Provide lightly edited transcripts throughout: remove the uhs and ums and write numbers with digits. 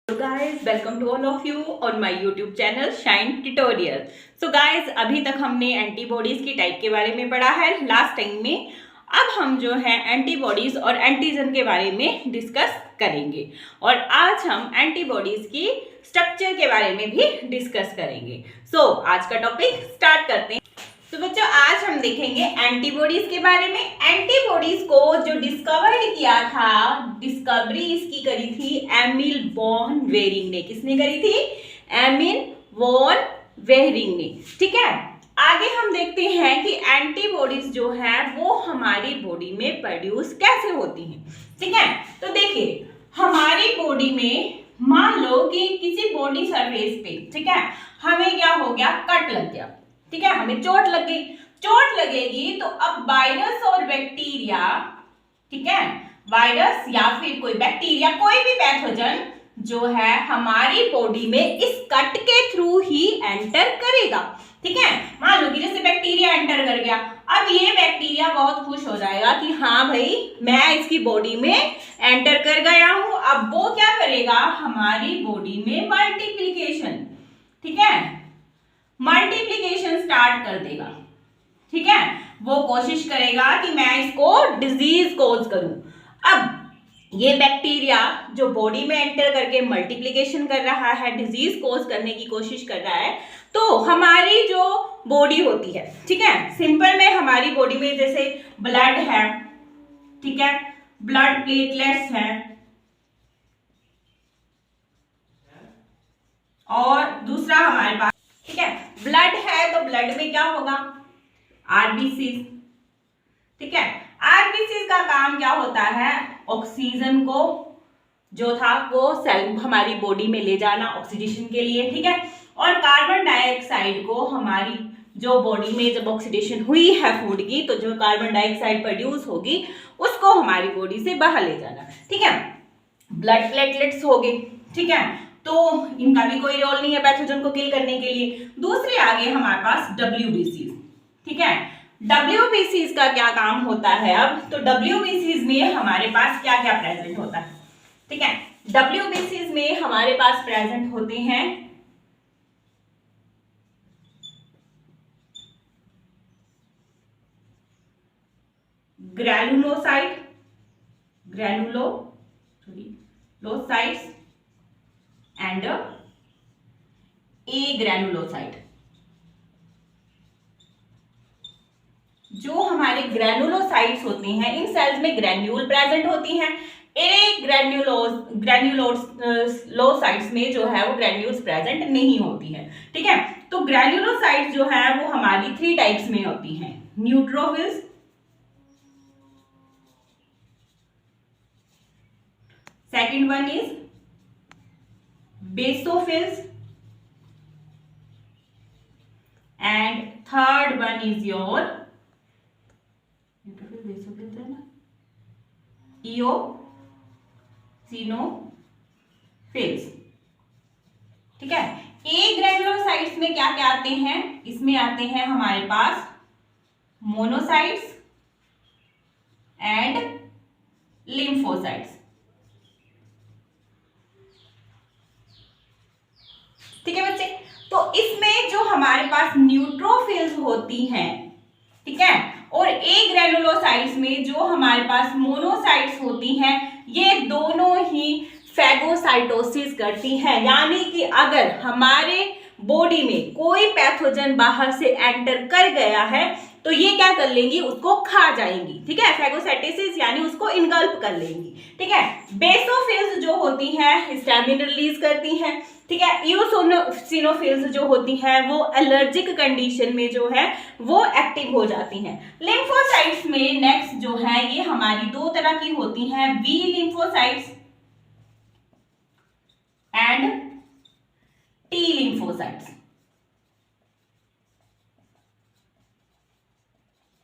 So guys, welcome to all of you on my YouTube channel Shine Tutorial. So guys, अभी तक हमने antibodies की type के बारे में पढ़ा है लास्ट टाइम में। अब हम जो है एंटीबॉडीज और एंटीजन के बारे में डिस्कस करेंगे और आज हम एंटीबॉडीज की स्ट्रक्चर के बारे में भी डिस्कस करेंगे। सो आज का टॉपिक स्टार्ट करते हैं। तो बच्चों आज हम देखेंगे एंटीबॉडीज के बारे में। एंटीबॉडीज को जो डिस्कवर्ड किया था, डिस्कवरी इसकी करी थी एमिल वॉन वेरिंग ने। किसने करी थी? एमिल वॉन वेरिंग ने। ठीक है, आगे हम देखते हैं कि एंटीबॉडीज जो है वो हमारी बॉडी में प्रोड्यूस कैसे होती हैं। ठीक है, तो देखिए हमारी बॉडी में मान लो कि किसी बॉडी सरफेस पे, ठीक है, हमें क्या हो गया, कट लग गया। ठीक है, हमें चोट लग गई। चोट लगेगी तो अब वायरस और बैक्टीरिया, ठीक है, वायरस या फिर कोई बैक्टीरिया, कोई भी पैथोजन जो है हमारी बॉडी में इस कट के थ्रू ही एंटर करेगा। ठीक है, मान लो कि जैसे बैक्टीरिया एंटर कर गया, अब ये बैक्टीरिया बहुत खुश हो जाएगा कि हाँ भाई मैं इसकी बॉडी में एंटर कर गया हूं। अब वो क्या करेगा, हमारी बॉडी में मल्टीप्लिकेशन, ठीक है, मल्टीप्लिकेशन स्टार्ट कर देगा। ठीक है, वो कोशिश करेगा कि मैं इसको डिजीज कोज करूं। अब ये बैक्टीरिया जो बॉडी में एंटर करके मल्टीप्लिकेशन कर रहा है, डिजीज कोज करने की कोशिश कर रहा है, तो हमारी जो बॉडी होती है, ठीक है, सिंपल में हमारी बॉडी में जैसे ब्लड है, ठीक है, ब्लड प्लेटलेट्स है, और दूसरा हमारे पास, ठीक है, ब्लड है तो ब्लड में क्या होगा, आरबीसी। ठीक है, आरबीसी का काम क्या होता है, ऑक्सीजन को जो था वो सेल हमारी बॉडी में ले जाना ऑक्सीडेशन के लिए। ठीक है, और कार्बन डाइऑक्साइड को हमारी जो बॉडी में जब ऑक्सीडेशन हुई है फूड की, तो जो कार्बन डाइऑक्साइड प्रोड्यूस होगी उसको हमारी बॉडी से बाहर ले जाना। ठीक है, ब्लड प्लेटलेट्स हो गए, ठीक है, तो इनका भी कोई रोल नहीं है पैथोजन को किल करने के लिए। दूसरे आगे हमारे पास डब्ल्यूबीसीज। ठीक है, डब्ल्यूबीसीज का क्या काम होता है अब, तो डब्ल्यूबीसीज में हमारे पास क्या क्या प्रेजेंट होता है। ठीक है, डब्ल्यूबीसीज में हमारे पास प्रेजेंट होते हैं granulocyte, granulocytes and A granulocyte. जो हमारे ग्रैनुलोसाइट्स होते हैं, इन सेल्स में ग्रैन्यूल प्रेजेंट होती हैं। ए ग्रैन्युलोसाइट्स में जो है वो ग्रैन्यूल्स प्रेजेंट नहीं होती है। ठीक है, तो ग्रैन्युलोसाइट्स जो है वो हमारी 3 टाइप्स में होती हैं, neutrophils, second one is basophils, and third one is your basophils है ना, इओसिनोफिल्स। ठीक है, ए ग्रैनुलोसाइट्स में क्या क्या आते हैं, इसमें आते हैं हमारे पास मोनोसाइट्स एंड लिम्फोसाइट्स। ठीक है बच्चे, तो इसमें जो हमारे पास न्यूट्रोफिल्स होती हैं, ठीक है, और ए ग्रैनुलोसाइट्स में जो हमारे पास मोनोसाइट्स होती हैं, ये दोनों ही फैगोसाइटोसिस करती हैं। यानी कि अगर हमारे बॉडी में कोई पैथोजन बाहर से एंटर कर गया है तो ये क्या कर लेंगी, उसको खा जाएंगी। ठीक है, फैगोसाइटोसिस यानी उसको इनगल्प कर लेंगी। ठीक है, बेसोफिल्स जो होती हैं हिस्टामिन रिलीज करती हैं। ठीक है, इओसिनोफिल्स जो होती हैं वो एलर्जिक कंडीशन में जो है वो एक्टिव हो जाती हैं। लिम्फोसाइट्स में नेक्स्ट जो है ये हमारी 2 तरह की होती हैं, B lymphocytes and T lymphocytes.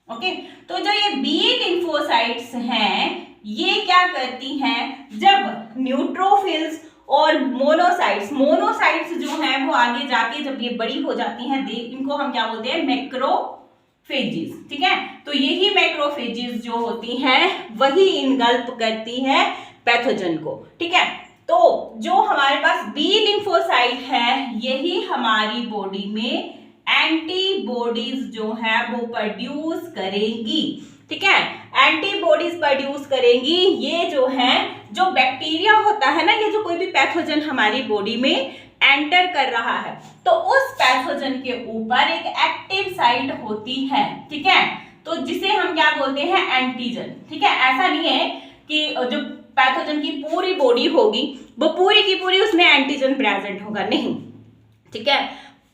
Okay, तो जो ये बी लिम्फोसाइट्स हैं ये क्या करती हैं, जब न्यूट्रोफिल्स और मोनोसाइट्स जो हैं वो आगे जाके जब ये बड़ी हो जाती हैं, इनको हम क्या बोलते हैं, मैक्रोफेजेस। ठीक है, तो यही मैक्रोफेजेस जो होती हैं वही इनगल्प करती हैं पैथोजन को। ठीक है, तो जो हमारे पास बी लिम्फोसाइट है यही हमारी बॉडी में एंटीबॉडीज जो है वो प्रोड्यूस करेंगी। ठीक है, एंटीबॉडीज प्रोड्यूस करेंगी। ये जो है, जो बैक्टीरिया होता है ना, ये जो कोई भी पैथोजन हमारी बॉडी में एंटर कर रहा है तो उस पैथोजन के ऊपर एक एक्टिव साइट होती है। ठीक है, तो जिसे हम क्या बोलते हैं, एंटीजन। ठीक है, ऐसा नहीं है कि जो पैथोजन की पूरी बॉडी होगी वो पूरी की पूरी उसमें एंटीजन प्रेजेंट होगा, नहीं। ठीक है,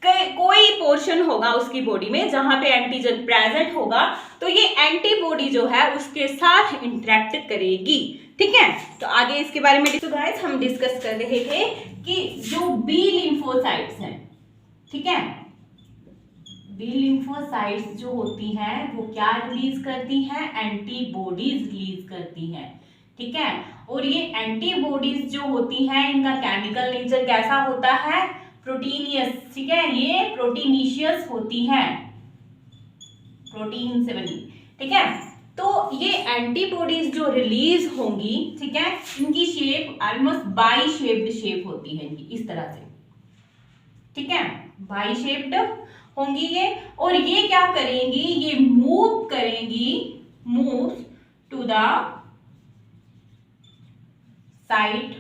कोई पोर्शन होगा उसकी बॉडी में जहां पे एंटीजन प्रेजेंट होगा तो ये एंटीबॉडी जो है उसके साथ इंटरेक्ट करेगी। ठीक है, तो आगे इसके बारे में तो गाइस हम डिस्कस कर रहे थे कि जो बी लिम्फोसाइट्स हैं, ठीक है, बी लिम्फोसाइट्स जो होती हैं वो क्या रिलीज करती हैं, एंटीबॉडीज रिलीज करती हैं। ठीक है, और ये एंटीबॉडीज जो होती हैं इनका केमिकल नेचर कैसा होता है, प्रोटीनियस। ठीक है, ये प्रोटीनिशियस होती हैं, प्रोटीन से बनी। ठीक है, तो ये एंटीबॉडीज जो रिलीज होंगी, ठीक है, इनकी shape almost by shaped shape होती है इनकी, इस तरह से। ठीक है, बाई शेप्ड होंगी ये, और ये क्या करेंगी, ये मूव करेंगी, move to the site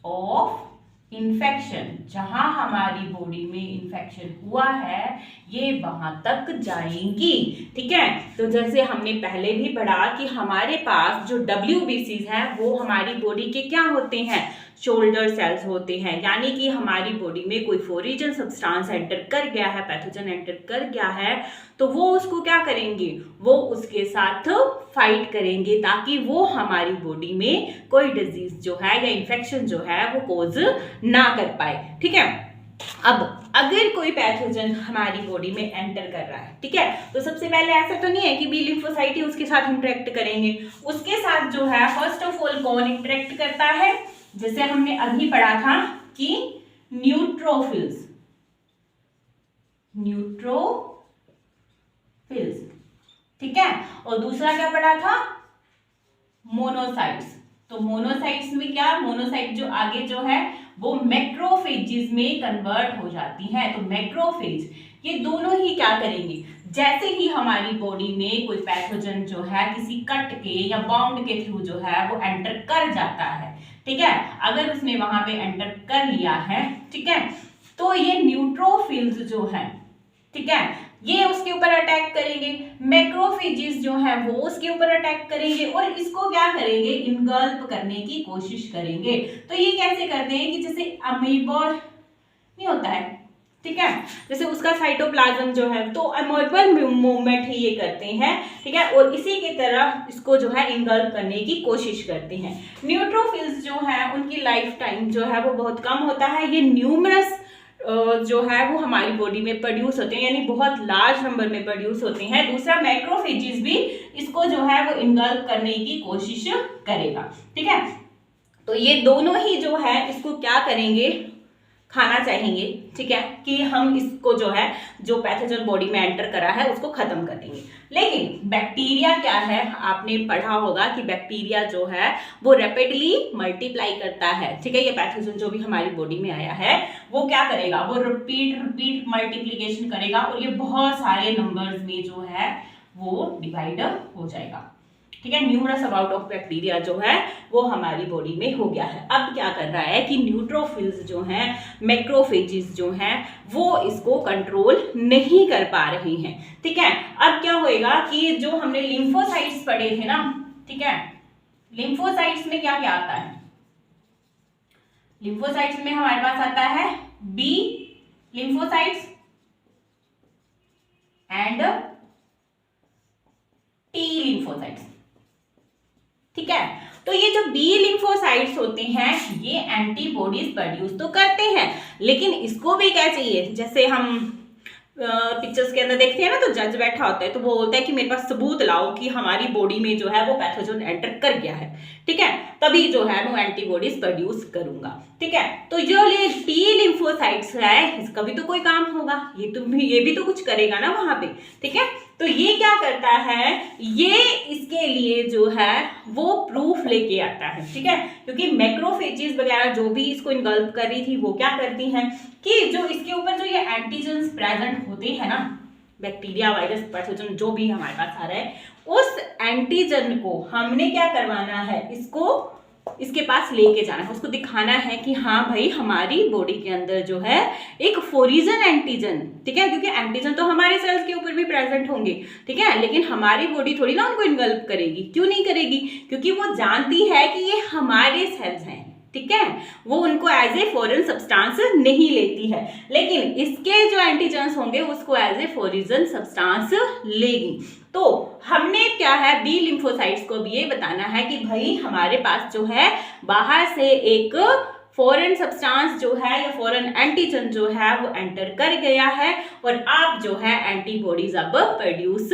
of infection. जहां हमारी बॉडी में इन्फेक्शन हुआ है ये वहां तक जाएंगी। ठीक है, तो जैसे हमने पहले भी पढ़ा कि हमारे पास जो WBCs हैं वो हमारी बॉडी के क्या होते हैं, शोल्डर सेल्स होते हैं। यानी कि हमारी बॉडी में कोई फोरिजन सब्सटेंस एंटर कर गया है, पैथोजन एंटर कर गया है, तो वो उसको क्या करेंगे, वो उसके साथ फाइट करेंगे ताकि वो हमारी बॉडी में कोई डिजीज जो है या इन्फेक्शन जो है वो कोज ना कर पाए। ठीक है, अब अगर कोई पैथोजन हमारी बॉडी में एंटर कर रहा है, ठीक है, तो सबसे पहले ऐसा तो नहीं है कि बी लिम्फोसाइट ही उसके साथ इंटरेक्ट करेंगे। उसके साथ जो है फर्स्ट ऑफ ऑल कौन इंटरेक्ट करता है, जैसे हमने अभी पढ़ा था कि न्यूट्रोफिल्स, न्यूट्रोफिल्स। ठीक है, और दूसरा क्या पढ़ा था, मोनोसाइट्स। तो मोनोसाइट्स में क्या, मोनोसाइट जो आगे जो है वो मैक्रोफेजेस में कन्वर्ट हो जाती है। तो मैक्रोफेज ये दोनों ही क्या करेंगे, जैसे ही हमारी बॉडी में कोई पैथोजन जो है किसी कट के या बाउंड के थ्रू जो है वो एंटर कर जाता है, ठीक है, अगर उसने वहां पे एंटर कर लिया है, ठीक है, तो ये न्यूट्रोफिल्स जो है, ठीक है, ये उसके ऊपर अटैक करेंगे। मैक्रोफेजेस जो है वो उसके ऊपर अटैक करेंगे और इसको क्या करेंगे, इनगल्प करने की कोशिश करेंगे। तो ये कैसे करते हैं कि जैसे अमीबा नहीं होता है, ठीक है, जैसे उसका साइटोप्लाज्म जो है तो अमोर्बल मूवमेंट ही ये करते हैं। ठीक है, और इसी की तरह इसको जो है इनगल्प करने की कोशिश करते हैं। न्यूट्रोफिल्स जो है उनकी लाइफ टाइम जो है वो बहुत कम होता है। ये न्यूमरस जो है वो हमारी बॉडी में प्रोड्यूस होते हैं, यानी बहुत लार्ज नंबर में प्रोड्यूस होते हैं। दूसरा, मैक्रोफेजेस भी इसको जो है वो इनगल्प करने की कोशिश करेगा। ठीक है, तो ये दोनों ही जो है इसको क्या करेंगे, खाना चाहेंगे। ठीक है, कि हम इसको जो है जो पैथोजन बॉडी में एंटर करा है उसको खत्म कर देंगे। लेकिन बैक्टीरिया क्या है, आपने पढ़ा होगा कि बैक्टीरिया जो है वो रैपिडली मल्टीप्लाई करता है। ठीक है, ये पैथोजन जो भी हमारी बॉडी में आया है वो क्या करेगा, वो रिपीट मल्टीप्लीकेशन करेगा और ये बहुत सारे नंबर्स में जो है वो डिवाइड हो जाएगा। ठीक है, न्यूमरस अमाउंट ऑफ बैक्टीरिया जो है वो हमारी बॉडी में हो गया है। अब क्या कर रहा है कि न्यूट्रोफिल्स जो हैं, मैक्रोफेजेस जो हैं वो इसको कंट्रोल नहीं कर पा रहे हैं। ठीक है, अब क्या होएगा कि जो हमने लिम्फोसाइट्स पढ़े थे ना, ठीक है, लिम्फोसाइट्स में क्या क्या आता है, लिम्फोसाइट्स में हमारे पास आता है B lymphocytes and T lymphocytes. ठीक है, तो ये जो बी लिम्फोसाइट्स होते हैं ये एंटीबॉडीज प्रोड्यूस तो करते हैं, लेकिन इसको भी क्या चाहिए, जैसे हम पिक्चर्स के अंदर देखते हैं ना, तो जज बैठा होता है तो वो बोलता है कि मेरे पास सबूत लाओ कि हमारी बॉडी में जो है वो पैथोजन एंटर कर गया है। ठीक है, तभी जो है मैं एंटीबॉडीज प्रोड्यूस करूंगा। ठीक है, तो जो टी लिम्फोसाइट्स है इसका भी तो कोई काम होगा, ये भी तो कुछ करेगा ना वहां पे। ठीक है, तो ये क्या करता है, ये इसके लिए जो है वो प्रूफ लेके आता है, ठीक है, क्योंकि मैक्रोफेजेस वगैरह जो भी इसको इन्गल्फ कर रही थी वो क्या करती हैं कि जो इसके ऊपर जो ये एंटीजन्स प्रेजेंट होते हैं ना, बैक्टीरिया, वायरस, पैथोजन जो भी हमारे पास आ रहा है, उस एंटीजन को हमने क्या करवाना है, इसको इसके पास लेके जाना है, उसको दिखाना है कि हाँ भाई हमारी बॉडी के अंदर जो है एक फोरिजन एंटीजन, ठीक है, क्योंकि एंटीजन तो हमारे सेल्स के ऊपर भी प्रेजेंट होंगे, ठीक है, लेकिन हमारी बॉडी थोड़ी ना उनको इन्गल्फ करेगी। क्यों नहीं करेगी? क्योंकि वो जानती है कि ये हमारे सेल्स हैं, ठीक है, वो उनको एज ए फॉरेन सब्सटेंस नहीं लेती है, लेकिन इसके जो एंटीजन्स होंगे उसको एज ए फोरिजन सब्सटेंस लेगी। तो हमने क्या है, बी लिम्फोसाइट्स को भी ये बताना है कि भाई हमारे पास जो है बाहर से एक फॉरेन सब्सटेंस जो है या फॉरेन एंटीजन जो है वो एंटर कर गया है और आप जो है एंटीबॉडीज अब प्रोड्यूस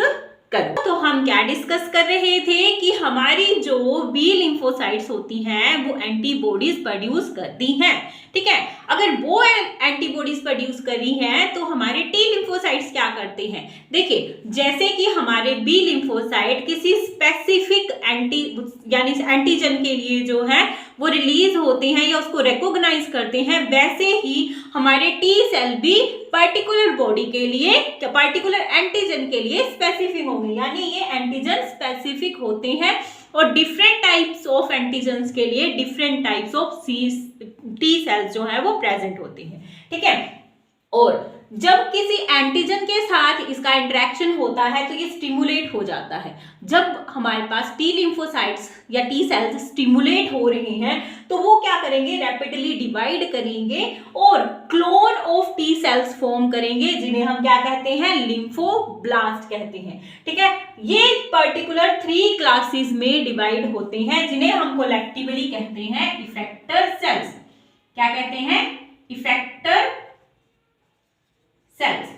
करो। तो हम क्या डिस्कस कर रहे थे कि हमारी जो बी लिम्फोसाइट्स होती हैं वो एंटीबॉडीज प्रोड्यूस करती हैं, ठीक है। अगर वो एंटीबॉडीज प्रोड्यूस कर रही हैं तो हमारे टी लिम्फोसाइट्स क्या करते हैं, देखिए, जैसे कि हमारे बी लिम्फोसाइट किसी स्पेसिफिक यानी एंटीजन के लिए जो है वो रिलीज होते हैं या उसको रिकॉग्नाइज करते हैं, वैसे ही हमारे टी सेल भी पर्टिकुलर बॉडी के लिए, पर्टिकुलर एंटीजन के लिए स्पेसिफिक होंगे, यानी ये एंटीजन स्पेसिफिक होते हैं और डिफरेंट टाइप्स ऑफ एंटीजन्स के लिए different types of T cells जो है वो प्रेजेंट होते हैं, ठीक है। और जब किसी एंटीजन के साथ इसका इंटरेक्शन होता है तो ये स्टिमुलेट हो जाता है। जब हमारे पास टी लिम्फोसाइट्स या टी सेल्स स्टिमुलेट हो रहे हैं तो वो क्या करेंगे, रैपिडली डिवाइड करेंगे और clone of T cells form करेंगे, जिन्हें हम क्या कहते हैं, लिम्फोब्लास्ट कहते हैं, ठीक है। ये पर्टिकुलर 3 क्लासेस में डिवाइड होते हैं, जिन्हें हम कोलेक्टिवली कहते हैं इफेक्टर सेल्स। क्या कहते हैं? इफेक्टर सेल्स,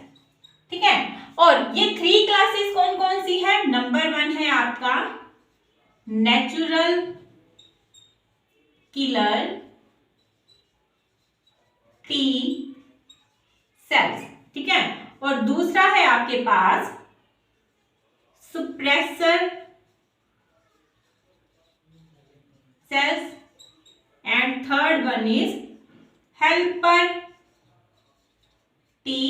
ठीक है। और ये 3 क्लासेस कौन कौन सी है? नंबर 1 है आपका नेचुरल किलर टी सेल्स, ठीक है, और दूसरा है आपके पास suppressor cells and third one is helper T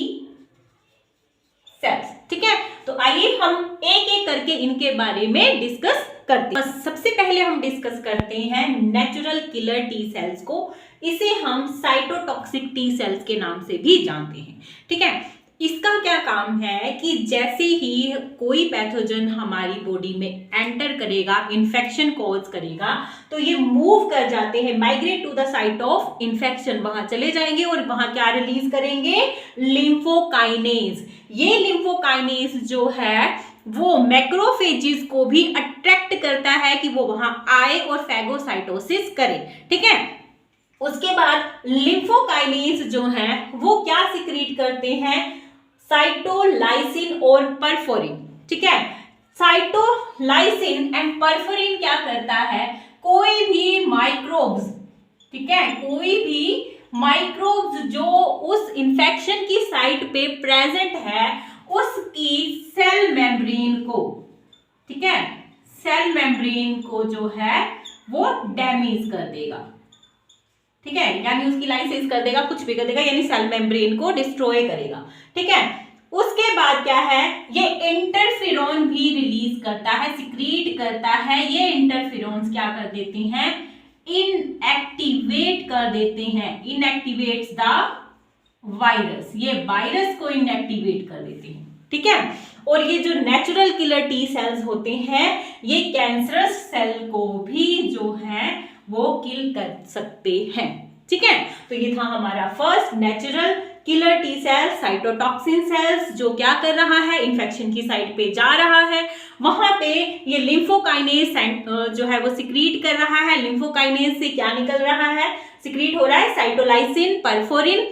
cells, ठीक है। तो आइए हम एक एक करके इनके बारे में डिस्कस करते हैं। सबसे पहले हम डिस्कस करते हैं नेचुरल किलर टी सेल्स को। इसे हम साइटोटॉक्सिक टी सेल्स के नाम से भी जानते हैं, ठीक है। इसका क्या काम है कि जैसे ही कोई पैथोजन हमारी बॉडी में एंटर करेगा, इन्फेक्शन कॉज करेगा, तो ये मूव कर जाते हैं, migrate to the site of infection, वहां चले जाएंगे और वहां क्या रिलीज करेंगे, लिम्फोकाइनेज। ये लिम्फोकाइनेज जो है वो मैक्रोफेजेस को भी अट्रैक्ट करता है कि वो वहां आए और फैगोसाइटोसिस करे, ठीक है। उसके बाद लिम्फोकाइनेज जो है वो क्या सिक्रीट करते हैं, साइटोलाइसिन और परफोरिन, ठीक है। साइटोलाइसिन एंड परफोरिन क्या करता है, कोई भी माइक्रोब्स, ठीक है, कोई भी माइक्रोब्स जो उस इंफेक्शन की साइट पे प्रेजेंट है उसकी सेल मेम्ब्रेन को, ठीक है, सेल मेम्ब्रेन को जो है वो डैमेज कर देगा, ठीक है, यानी उसकी लाइसेंस कर देगा, कुछ भी कर देगा, यानी सेल मेम्ब्रेन को डिस्ट्रॉय करेगा, ठीक है। उसके बाद क्या है, ये इंटरफेरॉन भी रिलीज करता है, सिक्रीट करता है। ये इंटरफेरॉन्स क्या कर देते हैं, इनएक्टिवेट कर देते हैं, इनएक्टिवेट्स द वायरस, ये वायरस को इनएक्टिवेट कर देते हैं, ठीक है। और ये जो नेचुरल किलर टी सेल्स होते हैं ये कैंसरस सेल को भी जो है वो किल कर सकते हैं, ठीक है। तो ये था हमारा first natural killer T cells, cytotoxin cells, जो क्या कर रहा है, इन्फेक्शन की साइट पे जा रहा है, वहां पे ये लिम्फोकाइनेज जो है वो सिक्रीट कर रहा है। लिम्फोकाइनेज से क्या निकल रहा है, सिक्रीट हो रहा है साइटोलाइसिन, परफोरिन।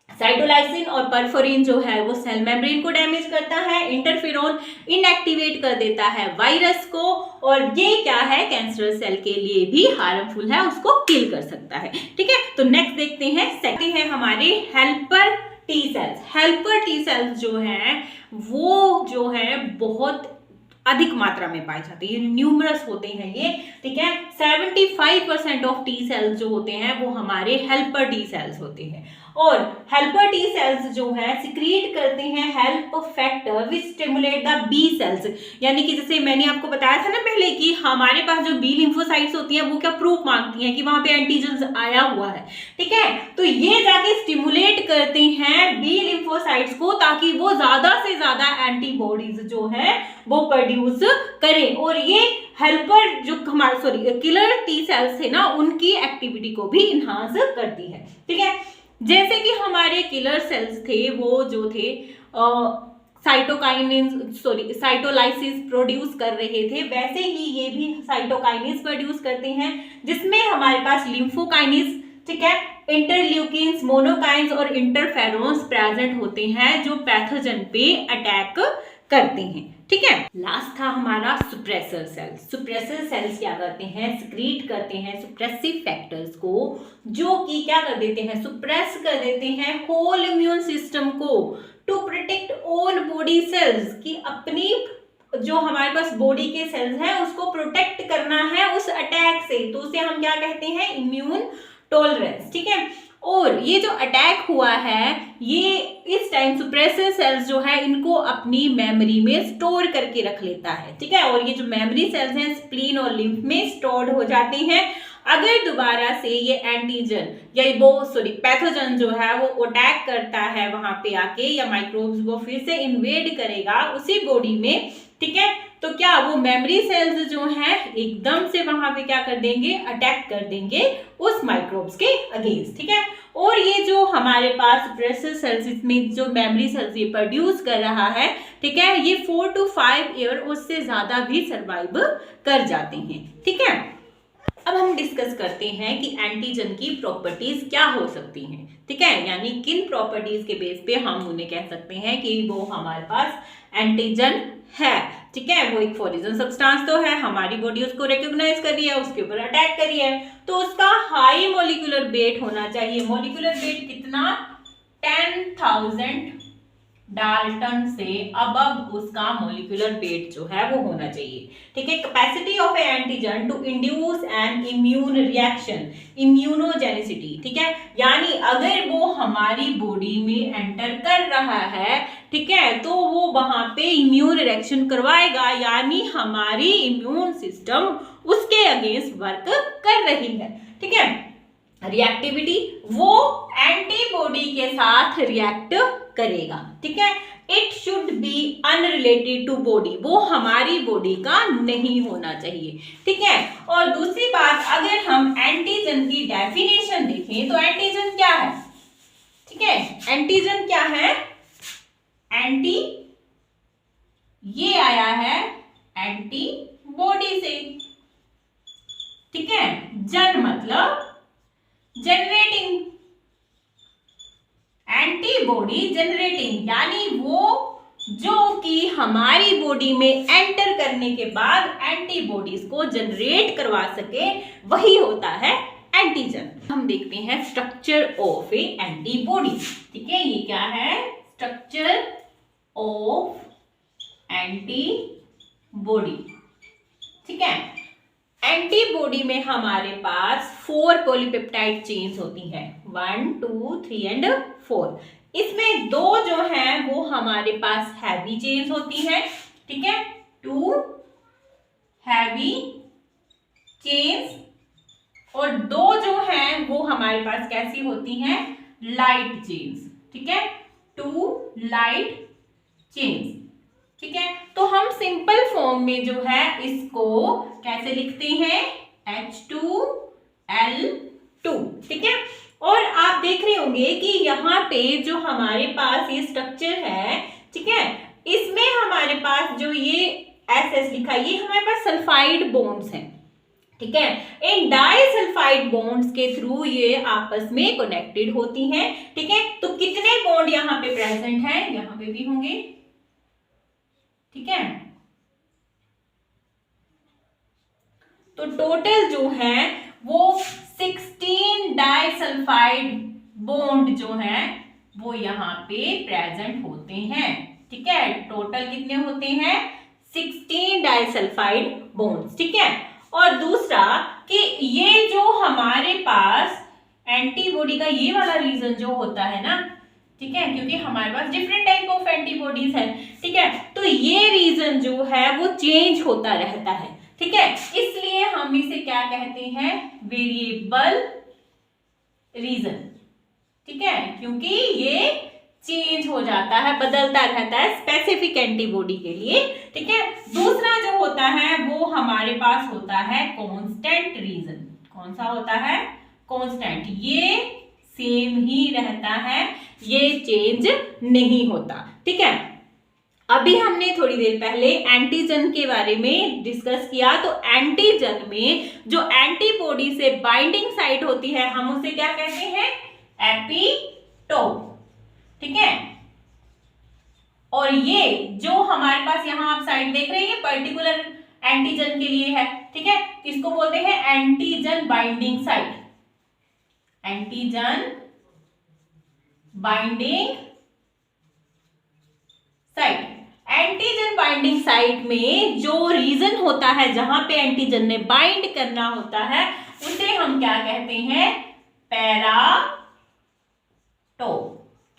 साइटोलाइसिन और परफोरिन जो है वो सेल मेम्ब्रेन को डैमेज करता है, इंटरफेरॉन इनएक्टिवेट कर देता है वायरस को, और ये क्या है, कैंसर सेल के लिए भी हार्मफुल है, उसको किल कर सकता है, ठीक है। तो नेक्स्ट देखते हैं, सेकंड है हमारे helper T sales, helper T sales जो है वो जो है बहुत अधिक मात्रा में पाए जाते हैं, न्यूमरस होते हैं ये, ठीक है। 75% ऑफ टी सेल्स जो होते हैं वो हमारे हेल्पर टी सेल्स होते हैं। और हेल्पर टी सेल्स जो है सिक्रीट करते हैं help factor which stimulate the B cells, यानी कि जैसे मैंने आपको बताया था ना पहले कि हमारे पास जो बी लिम्फोसाइट्स होती हैं वो क्या प्रूफ मांगती हैं कि वहां पे एंटीजन आया हुआ है, ठीक है। तो ये जाके स्टिमुलेट करते हैं बी लिम्फोसाइट्स को ताकि वो ज्यादा से ज्यादा एंटीबॉडीज जो है वो प्रोड्यूस करें, और ये हेल्पर जो हमारे किलर टी सेल्स थे ना उनकी एक्टिविटी को भी इन्हांस करती है, ठीक है। जैसे कि हमारे किलर सेल्स थे वो जो थे साइटोलाइसिस प्रोड्यूस कर रहे थे, वैसे ही ये भी साइटोकाइनेस प्रोड्यूस करते हैं जिसमें हमारे पास लिम्फोकाइनेस, ठीक है, इंटरल्यूकिन्स, मोनोकाइन्स और इंटरफेरोन्स प्रेजेंट होते हैं जो पैथोजन पे अटैक करते हैं, ठीक है। लास्ट था हमारा सुप्रेसर सेल्स। सुप्रेसर सेल्स क्या करते हैं, सिक्रीट करते हैं सुप्रेसिव फैक्टर्स को, जो कि क्या कर देते हैं, सुप्रेस कर देते हैं होल इम्यून सिस्टम को to protect own body cells, कि अपनी जो हमारे पास बॉडी के सेल्स हैं उसको प्रोटेक्ट करना है उस अटैक से, तो उसे हम क्या कहते हैं, इम्यून टॉलरेंस, ठीक है। और ये जो अटैक हुआ है ये इस टाइम सुप्रेसर सेल्स जो है इनको अपनी मेमोरी में स्टोर करके रख लेता है, ठीक है। और ये जो मेमोरी सेल्स हैं स्प्लीन और लिम्फ में स्टोर्ड हो जाते हैं। अगर दोबारा से ये एंटीजन या वो पैथोजन जो है वो अटैक करता है वहां पे आके, या माइक्रोब्स वो फिर से इन्वेड करेगा उसी बॉडी में, ठीक है, तो क्या वो मेमोरी सेल्स जो हैं एकदम से वहां पे क्या कर देंगे, अटैक कर देंगे उस माइक्रोब्स के अगेंस्ट, ठीक है। और ये जो हमारे पास सुप्रेसर सेल्स इसमें जो मेमोरी सेल्स ये प्रोड्यूस कर रहा है, ठीक है, ये 4 to 5 ईयर उससे ज्यादा भी सर्वाइव कर जाते हैं, ठीक है। अब हम डिस्कस करते हैं कि एंटीजन की प्रॉपर्टीज क्या हो सकती हैं, ठीक है, यानी किन प्रॉपर्टीज के बेस पे हम उन्हें कह सकते हैं कि वो हमारे पास एंटीजन है, ठीक है। वो एक फॉरिजन सब्सटेंस तो है, हमारी बॉडी उसको रिकॉग्नाइज कर रही है, उसके ऊपर अटैक कर रही है, तो उसका हाई मॉलिक्यूलर वेट होना चाहिए। मॉलिक्यूलर वेट कितना, 10,000 डाल्टन से अबव उसका मॉलिक्यूलर वेट जो है वो होना चाहिए, ठीक है। Capacity of a antigen to induce an immune reaction, immunogenicity, ठीक है, यानी अगर वो हमारी बॉडी में एंटर कर रहा है, ठीक है, तो वो वहां पे इम्यून रिएक्शन करवाएगा, यानी हमारी इम्यून सिस्टम उसके अगेंस्ट वर्क कर रही है, ठीक है। रिएक्टिविटी, वो एंटीबॉडी के साथ रिएक्ट करेगा, ठीक है। It should be unrelated to body, वो हमारी बॉडी का नहीं होना चाहिए, ठीक है। और दूसरी बात, अगर हम एंटीजन की डेफिनेशन देखें तो एंटीजन क्या है, ठीक है, एंटीजन क्या है, एंटी ये आया है एंटीबॉडी से, ठीक है। जन मतलब जनरेटिंग, एंटीबॉडी जनरेटिंग, यानी वो जो कि हमारी बॉडी में एंटर करने के बाद एंटीबॉडीज को जनरेट करवा सके, वही होता है एंटीजन। हम देखते हैं स्ट्रक्चर ऑफ ए एंटीबॉडी, ठीक है, ये क्या है, स्ट्रक्चर ऑफ एंटीबॉडी, ठीक है। एंटीबॉडी में हमारे पास 4 पॉलीपेप्टाइड चेन्स होती हैं, 1, 2, 3 एंड 4। इसमें 2 जो हैं वो हमारे पास हैवी चेन्स होती हैं, ठीक है, 2 हैवी चेन्स, और 2 जो हैं वो हमारे पास कैसी होती हैं, लाइट चेन्स, ठीक है, 2 लाइट चेन्स, ठीक है। तो हम सिंपल फॉर्म में जो है इसको कैसे लिखते हैं, H2L2, ठीक है। और आप देख रहे होंगे कि यहाँ पे जो हमारे पास ये स्ट्रक्चर है, ठीक है, इसमें हमारे पास जो ये SS लिखा है ये हमारे पास सल्फाइड बॉन्ड्स हैं, ठीक है। इन डाइसल्फाइड बॉन्ड्स के थ्रू ये आपस में कनेक्टेड होती हैं, ठीक है। तो कितने बॉन्ड यहाँ पे प्रेजेंट हैं, यहाँ पे भी होंगे, ठीक है। तो टोटल जो है वो 16 डाइसल्फाइड बॉन्ड जो है वो यहाँ पे प्रेजेंट होते हैं। ठीक है, टोटल कितने होते हैं? 16 डाइसल्फाइड बॉन्ड्स। ठीक है, और दूसरा कि ये जो हमारे पास एंटीबॉडी का ये वाला रीजन जो होता है ना, ठीक है, क्योंकि हमारे पास डिफरेंट टाइप ऑफ एंटीबॉडीज है। ठीक है, तो ये रीजन जो है वो चेंज होता रहता है। ठीक है, इसलिए हम इसे क्या कहते हैं? Variable region. ठीक है, क्योंकि ये चेंज हो जाता है, बदलता रहता है स्पेसिफिक एंटीबॉडी के लिए। ठीक है, दूसरा जो होता है वो हमारे पास होता है कांस्टेंट रीजन। कौन सा होता है? कांस्टेंट। ये सेम ही रहता है, ये चेंज नहीं होता। ठीक है, अभी हमने थोड़ी देर पहले एंटीजन के बारे में डिस्कस किया। तो एंटीजन में जो एंटीबॉडी से बाइंडिंग साइट होती है हम उसे क्या कहते हैं? एपिटोप। ठीक है, और ये जो हमारे पास यहां आप साइड देख रहे हैं पर्टिकुलर एंटीजन के लिए है। ठीक है, इसको बोलते हैं antigen binding site. Antigen binding site. Antigen binding site में जो रीजन होता है जहां पे एंटीजन ने बाइंड करना होता है उसे हम क्या कहते हैं? पैराटोप।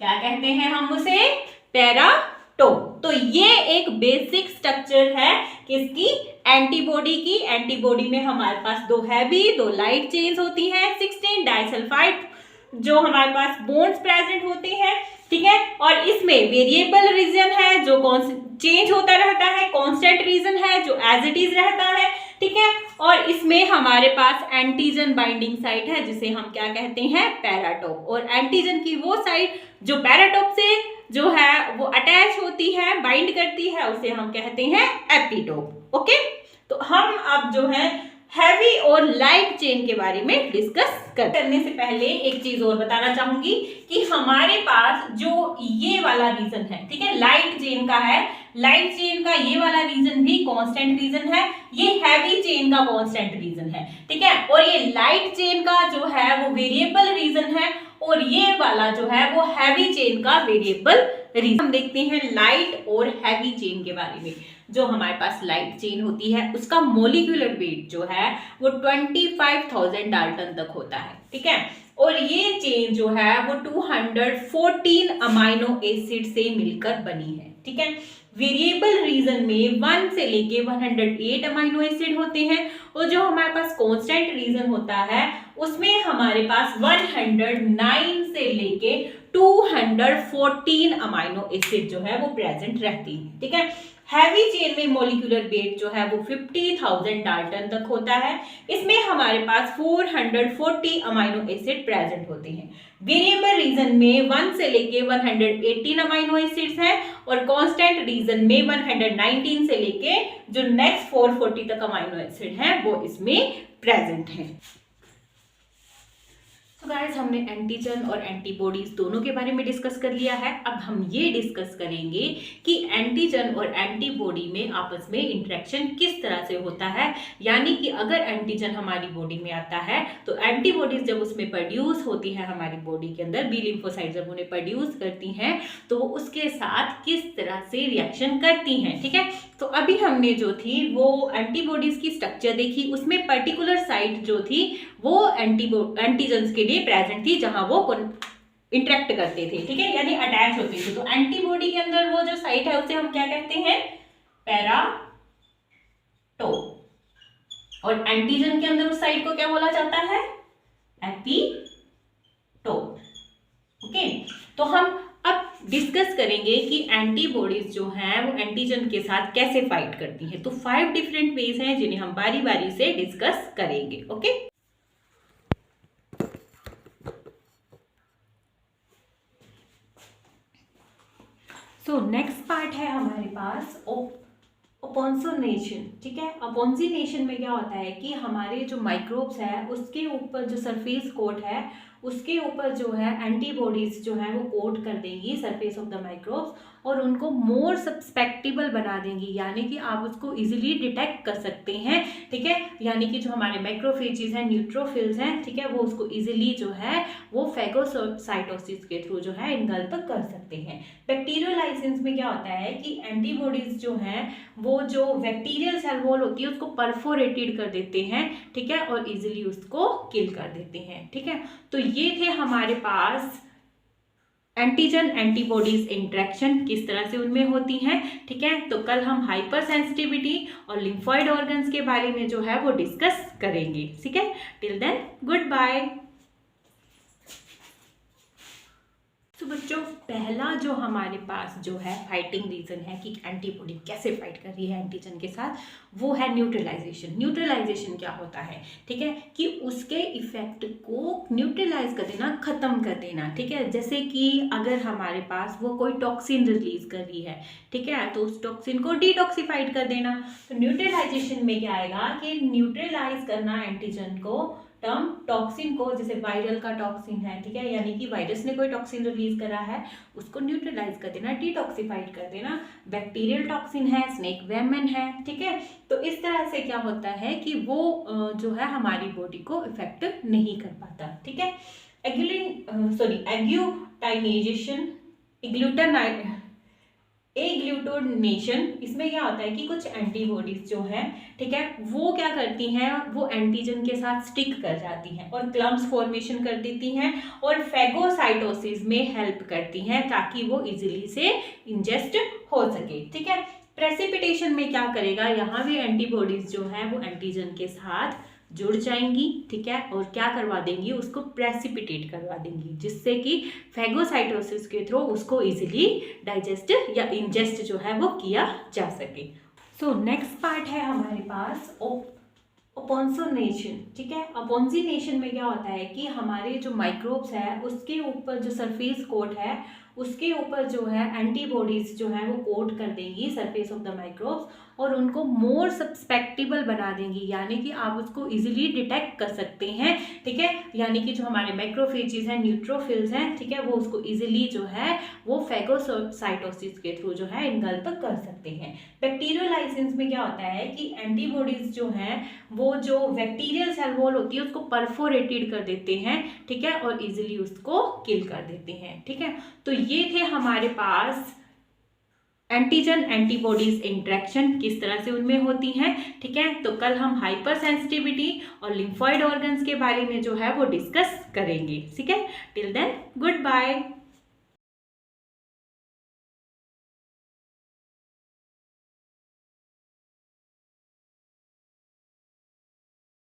क्या कहते हैं हम उसे? पैराटोप। तो ये एक बेसिक स्ट्रक्चर है किसकी? एंटीबॉडी की। एंटीबॉडी में हमारे पास 2 हैवी 2 लाइट चेन्स होती हैं, 16 डाइसल्फाइड जो हमारे पास बॉन्ड्स प्रेजेंट होते हैं। ठीक है, और इसमें वेरिएबल रीजन है जो चेंज होता रहता है, कांस्टेंट रीजन है जो एज इट इज रहता है। ठीक है, और इसमें हमारे पास एंटीजन बाइंडिंग साइट है जिसे हम क्या कहते हैं? पैराटोप। और एंटीजन की वो साइट जो पैराटोप से जो है वो अटैच होती है, बाइंड करती है, उसे हम कहते हैं एपिटोप। ओके, तो हम अब जो है हैवी और लाइट चेन के बारे में डिस्कस करने से पहले एक चीज और बताना चाहूंगी कि हमारे पास जो ये वाला रीजन है, ठीक है, लाइट चेन का है, लाइट चेन का ये वाला रीजन भी कांस्टेंट रीजन है, ये हैवी चेन का कांस्टेंट रीजन है। ठीक है, और ये लाइट चेन का जो है वो वेरिएबल रीजन है और ये वाला जो है वो हैवी चेन का वेरिएबल रीजन। हम देखते हैं लाइट और हैवी चेन के बारे में। जो हमारे पास लाइट चेन होती है उसका मोलिकुलर वेट जो है वो 25,000 डाल्टन तक होता है। ठीक है, और ये चेन जो है वो 214 अमाइनो एसिड से मिलकर बनी है। ठीक है, वेरिएबल रीजन में 1 से लेके 108 अमाइनो एसिड होते हैं और जो हमारे पास कांस्टेंट रीजन होता है उसमें हमारे पास 109 से लेके 214 अमाइनो एसिड जो है वो प्रेजेंट रहती है। ठीक है, हैवी चेन में मोलिकुलर वेट जो है वो 50,000 डाल्टन तक होता है, इसमें हमारे पास 440 अमाइनो एसिड प्रेजेंट होते हैं। वेरिएबल रीजन में 1 से लेके 118 अमाइनो एसिड्स हैं और कांस्टेंट रीजन में 119 से लेके जो नेक्स्ट 440 तक अमाइनो एसिड हैं वो इसमें प्रेजेंट हैं। तो गाइस हमने एंटीजन और एंटीबॉडीज दोनों के बारे में डिस्कस कर लिया है। अब हम ये डिस्कस करेंगे कि एंटीजन और एंटीबॉडी में आपस में इंटरेक्शन किस तरह से होता है, यानी कि अगर एंटीजन हमारी बॉडी में आता है तो एंटीबॉडीज जब उसमें प्रोड्यूस होती है हमारी बॉडी के अंदर, बी लिम्फोसाइट जब उन्हें प्रोड्यूस करती हैं तो वो उसके साथ किस तरह से रिएक्शन करती हैं। ठीक है, तो अभी हमने जो थी वो एंटीबॉडीज की स्ट्रक्चर देखी, उसमें पर्टिकुलर साइट जो थी वो एंटीजन्स के लिए प्रेजेंट थी जहां वो इंटरेक्ट करते थे। ठीक है, यानी अटैच होते थे। तो एंटीबॉडी के अंदर वो जो साइट है उसे हम क्या कहते हैं? पैराटोप। और एंटीजन के अंदर उस साइट को क्या बोला जाता है? एपिटोप। ओके, तो हम अब डिस्कस करेंगे कि एंटीबॉडीज जो हैं वो एंटीजन के साथ कैसे फाइट करती हैं। तो 5 डिफरेंट वेज हैं जिन्हें हम बारी बारी से डिस्कस करेंगे। ओके, सो नेक्स्ट पार्ट है हमारे पास ओपोन्सिनेशन। ठीक है, ओपोन्सिनेशन में क्या होता है कि हमारे जो माइक्रोब्स है उसके ऊपर जो सरफेस कोट है उसके ऊपर जो है एंटीबॉडीज जो है वो कोट कर देंगी सरफेस ऑफ द माइक्रोब्स और उनको मोर सस्पेक्टेबल बना देंगी, यानी कि आप उसको इजीली डिटेक्ट कर सकते हैं, ठीक है। यानी कि जो हमारे मैक्रोफेजेस हैं, न्यूट्रोफिल्स हैं, ठीक है, वो उसको इजीली जो है वो फेगोसाइटोसिस के थ्रू जो है इनगल्प कर सकते हैं। बैक्टीरियोलाइसिस में क्या होता है कि एंटीबॉडीज जो हैं वो जो बैक्टीरियल सेल वॉल होती है उसको परफोरेटेड कर देते हैं, ठीक है, और इजीली उसको किल कर देते हैं, ठीक है। तो ये थे हमारे पास एंटीजन एंटीबॉडीज इंटरेक्शन किस तरह से उनमें होती हैं, ठीक है। तो कल हम हाइपर सेंसिटिविटी और लिम्फॉइड ऑर्गन्स के बारे में जो है वो डिस्कस करेंगे, ठीक है। Till then goodbye. तो बच्चों पहला जो हमारे पास जो है फाइटिंग रीजन है कि एंटीबॉडी कैसे फाइट कर रही है एंटीजन के साथ, वो है न्यूट्रलाइजेशन। न्यूट्रलाइजेशन क्या होता है, ठीक है, कि उसके इफेक्ट को न्यूट्रलाइज कर देना, खत्म कर देना, ठीक है। जैसे कि अगर हमारे पास वो कोई टॉक्सिन रिलीज कर रही है, ठीक है, तो उस टॉक्सिन को डिटॉक्सिफाइड कर देना। तो न्यूट्रलाइजेशन में क्या आएगा कि न्यूट्रलाइज करना एंटीजन को, टर्म टॉक्सिन को, जैसे वायरल का टॉक्सिन है, ठीक है, यानी कि वायरस ने कोई टॉक्सिन रिलीज करा है उसको न्यूट्रलाइज कर देना, डिटॉक्सिफाइड कर देना। बैक्टीरियल टॉक्सिन है, स्नेक वेमन है, ठीक है। तो इस तरह से क्या होता है कि वो जो है हमारी बॉडी को इफेक्ट नहीं कर पाता, ठीक है। एग्लूटाइनेशन, एग्लूटिनेशन, इसमें क्या होता है कि कुछ एंटीबॉडीज जो है, ठीक है, वो क्या करती हैं, वो एंटीजन के साथ स्टिक कर जाती हैं और क्लम्प्स फॉर्मेशन कर देती हैं और फेगोसाइटोसिस में हेल्प करती हैं ताकि वो इजीली से इंजेस्ट हो सके, ठीक है। प्रेसिपिटेशन में क्या करेगा, यहाँ भी एंटीबॉडीज जो है वो एंटीजन के साथ जुड़ जाएंगी, ठीक है, और क्या करवा देंगी, उसको प्रेसिपिटेट करवा देंगी, जिससे कि फेगोसाइटोसिस के थ्रू उसको इजीली डाइजेस्ट या इंजेस्ट जो है वो किया जा सके। सो नेक्स्ट पार्ट है हमारे पास ओपोन्सिनेशन, ठीक है। ओपोन्सिनेशन में क्या होता है कि हमारे जो माइक्रोब्स है उसके ऊपर जो सरफेस कोट है उसके ऊपर जो है एंटीबॉडीज जो है वो कोट कर देंगी सरफेस ऑफ द माइक्रोब्स और उनको मोर सस्पेक्टेबल बना देंगी, यानी कि आप उसको इजीली डिटेक्ट कर सकते हैं, ठीक है। यानी कि जो हमारे मैक्रोफेजेस हैं, न्यूट्रोफिल्स हैं, ठीक है, वो उसको इजीली जो है वो फेगोसाइटोसिस के थ्रू जो है इनगल्प कर सकते हैं। बैक्टीरियोलाइसिस में क्या होता है कि एंटीबॉडीज जो हैं वो जो बैक्टीरियल सेल वॉल होती है उसको परफोरेटेड कर देते हैं, ठीक है, और इजीली उसको किल कर देते हैं, ठीक है। तो ये थे हमारे पास एंटीजन एंटीबॉडीज इंटरेक्शन किस तरह से उनमें होती हैं, ठीक है। तो कल हम हाइपर सेंसिटिविटी और लिम्फॉइड ऑर्गन्स के बारे में जो है वो डिस्कस करेंगे, ठीक है। Till then good bye.